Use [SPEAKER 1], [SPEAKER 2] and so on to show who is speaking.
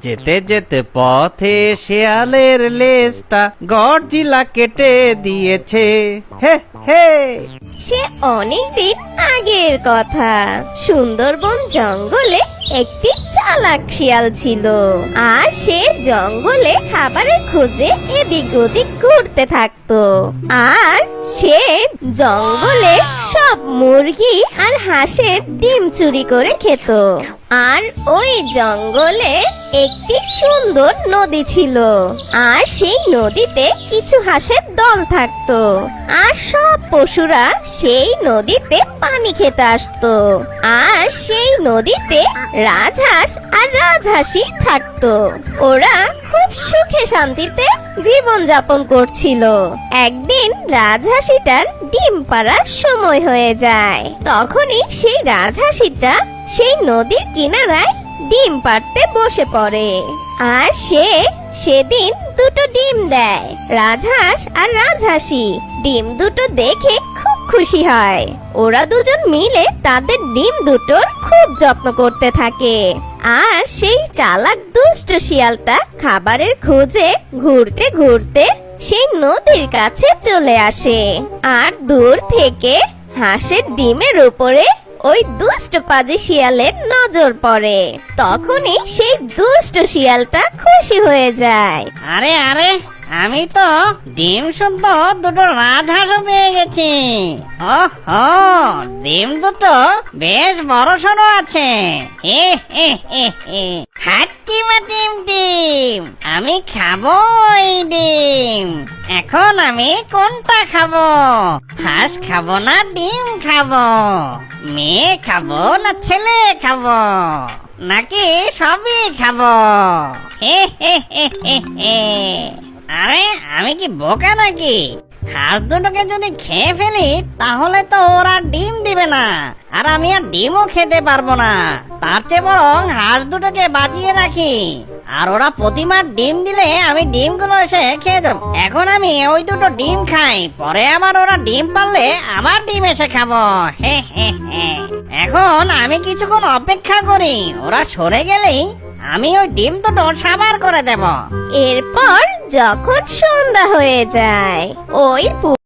[SPEAKER 1] যেতে যেতে পথে শিয়ালের লেজটা গর্জিলা কেটে দিয়েছে। হে হে।
[SPEAKER 2] সে অনেকদিন আগের কথা। সুন্দরবন জঙ্গলে একটি চালাক শিয়াল ছিল, আর সে জঙ্গলে খাবারের খোঁজে এদিক ওদিক ঘুরতে থাকতো। আর সে জঙ্গলে সব মুরগি আর হাঁসের ডিম চুরি করে খেত। আর ওই জঙ্গলে একটি সুন্দর নদী ছিল, আর সেই নদীতে কিছু হাঁসের দল থাকতো। আর সব পশুরা সেই নদীতে পানি খেতে আসতো। আর সেই নদীতে রাজহাঁস আর রাজহাঁসি থাকতো। ওরা খুব সুখে শান্তিতে জীবন যাপন করছিল। একদিন রাজহাঁসিটার ডিম পাড়ার সময় হয়ে যায়। তখনই সেই রাজহাঁসিটা সেই নদীর কিনারায় ডিম পাড়তে বসে পড়ে। আর সেদিন দুটো ডিম দেয়। রাজহাঁস আর রাজহাঁসি ডিম দুটো দেখে খুব খুশি হয়। ওরা দুজন মিলে তাদের ডিম দুটোর খুব যত্ন করতে থাকে। আর সেই চালাক দুষ্ট শিয়ালটা খাবারের খোঁজে ঘুরতে ঘুরতে সেই নদীর কাছে চলে আসে। আর দূর থেকে হাঁসের ডিমের উপরে ওই দুষ্ট পাজি শিয়ালের নজর পড়ে। তখনই সেই দুষ্ট শিয়ালটা খুশি হয়ে যায়।
[SPEAKER 3] আরে আরে, আমি তো ডিম শুদ্ধ দুটো রাজহাঁসও পেয়ে গেছি। ওহো, ডিম দুটো বেশ বড় সড়ো আছে। হে হে হে হে। হাট্টিমা ডিম ডিম, আমি খাবো ওই ডিম। এখন আমি কোনটা খাবো? হাঁস খাবো না ডিম খাবো? মেয়ে খাবো না ছেলে খাবো? নাকি সবই খাবো? হে হে হে হে হে। আরে আমি কি বোকা নাকি? হাঁস দুটোকে যদি খেয়ে ফেলি তাহলে তো ওরা ডিম দিবে না, আর আমি আর ডিমও খেতে পারবো না। তার চেয়ে বরং হাঁস দুটোকে বাঁচিয়ে রাখি, আর ওরা প্রতিবার ডিম দিলে আমি ডিমগুলো এসে খেয়ে দেব। এখন আমি ওই দুটো ডিম খাই, পরে আবার ওরা ডিম পারলে আবার ডিম এসে খাবো। হে হে হে। এখন আমি কিছুক্ষণ অপেক্ষা করি, ওরা সরে গেলেই আমি ওই ডিম দুটো সাবার করে দেব।
[SPEAKER 2] এরপর যখন সন্ধ্যা হয়ে যায়, ওই